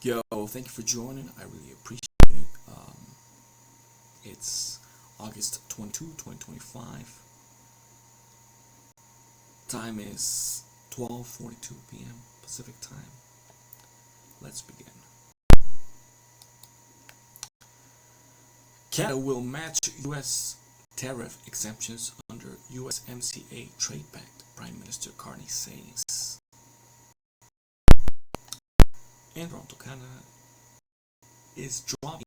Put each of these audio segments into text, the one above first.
Yo, thank you for joining. I really appreciate it. It's August 22, 2025. Time is 12:42 p.m. Pacific time. Let's begin. Canada will match U.S. tariff exemptions under USMCA trade pact, Prime Minister Carney says. In Toronto, Canada is dropping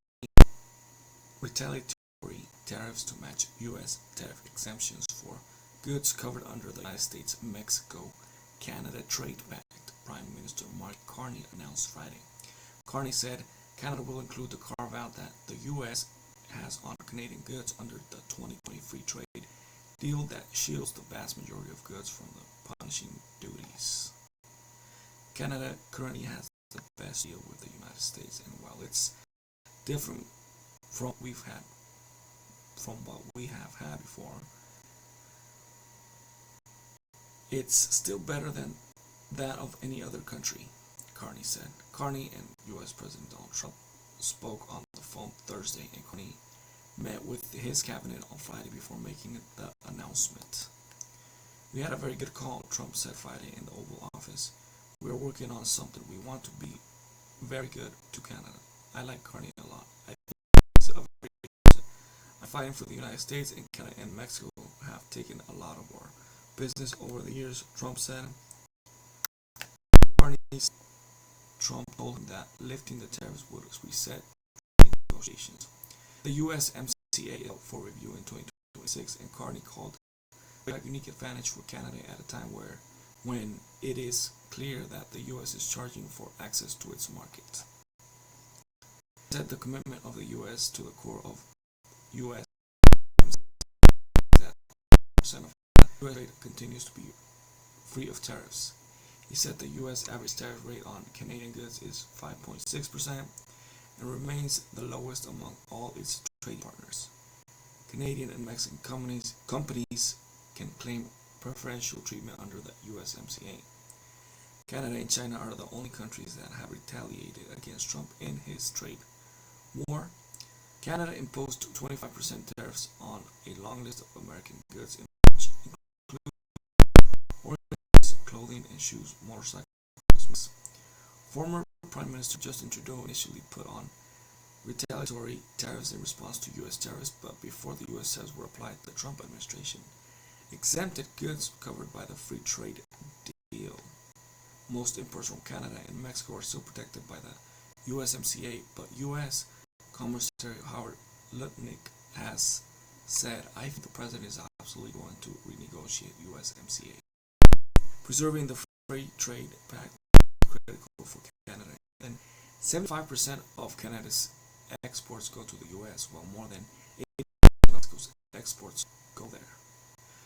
retaliatory tariffs to match U.S. tariff exemptions for goods covered under the United States-Mexico-Canada Trade Pact, Prime Minister Mark Carney announced Friday. Carney said Canada will include the carve-out that the U.S. has on Canadian goods under the 2020 free trade deal that shields the vast majority of goods from the punishing duties. Canada currently has the best deal with the United States, and while it's different from what we have had before, it's still better than that of any other country, Carney said. Carney and U.S. President Donald Trump spoke on the phone Thursday, and Carney met with his cabinet on Friday before making the announcement. "We had a very good call," Trump said Friday in the Oval Office. "We are working on something. We want to be very good to Canada. I like Carney a lot. I think he's a very good person. I'm fighting for the United States, and Canada and Mexico have taken a lot of our business over the years," Trump said. Trump told him that lifting the tariffs would reset negotiations. The USMCA up for review in 2026, and Carney called it a unique advantage for Canada at a time when it is clear that the U.S. is charging for access to its market. He said the commitment of the U.S. to the core of U.S. that percent of U.S. trade continues to be free of tariffs. He said the U.S. average tariff rate on Canadian goods is 5.6% and remains the lowest among all its trade partners. Canadian and Mexican companies can claim preferential treatment under the USMCA. Canada and China are the only countries that have retaliated against Trump in his trade war. Canada imposed 25% tariffs on a long list of American goods, which include ornaments, clothing, and shoes, motorcycles. Former Prime Minister Justin Trudeau initially put on retaliatory tariffs in response to U.S. tariffs, but before the U.S. tariffs were applied, the Trump administration exempted goods covered by the free trade deal. Most imports from Canada and Mexico are still protected by the USMCA, but U.S. Commerce Secretary Howard Lutnick has said, "I think the president is absolutely going to renegotiate USMCA. Preserving the free trade pact is critical for Canada." And 75% of Canada's exports go to the U.S., while more than 80% of Mexico's exports go there.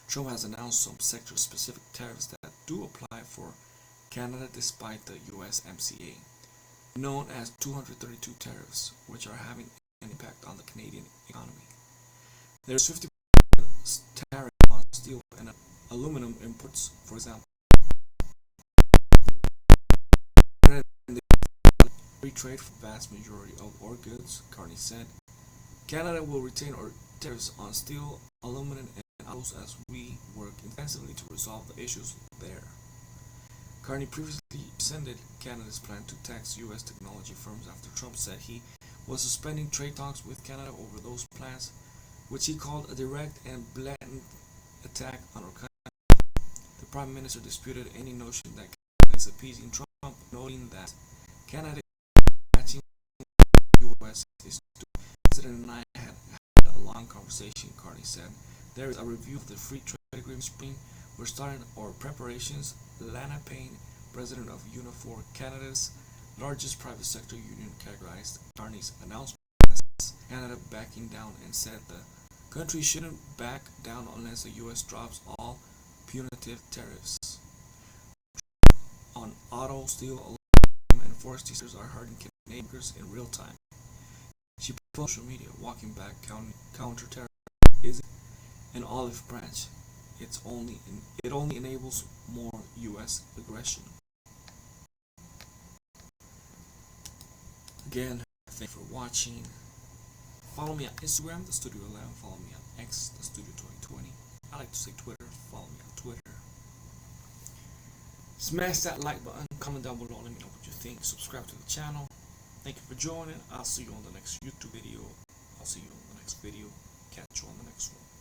Trump has announced some sector-specific tariffs that do apply for Canada despite the USMCA, known as 232 tariffs, which are having an impact on the Canadian economy. There's 50% tariff on steel and aluminum imports, for example. Canada and the free trade for the vast majority of our goods, Carney said. Canada will retain our tariffs on steel, aluminum, and alloys as we work intensively to resolve the issues there. Carney previously rescinded Canada's plan to tax U.S. technology firms after Trump said he was suspending trade talks with Canada over those plans, which he called a direct and blatant attack on our country. The Prime Minister disputed any notion that Canada is appeasing Trump, noting that Canada is matching the U.S. is doing. The President and I had a long conversation, Carney said. There is a review of the free trade agreement spring. We're starting our preparations. Lana Payne, president of Unifor, Canada's largest private sector union, characterized Carney's announcement as Canada backing down and said the country shouldn't back down unless the U.S. drops all punitive tariffs on auto, steel, aluminum, and forestry sectors are hurting Canadian workers in real time. She posted on social media, walking back counter tariff isn't an olive branch. It only enables more U.S. aggression. Again, thank you for watching. Follow me on Instagram, the Studio 11. Follow me on X, the Studio 2020. I like to say Twitter. Follow me on Twitter. Smash that like button. Comment down below. Let me know what you think. Subscribe to the channel. Thank you for joining. I'll see you on the next YouTube video. I'll see you on the next video. Catch you on the next one.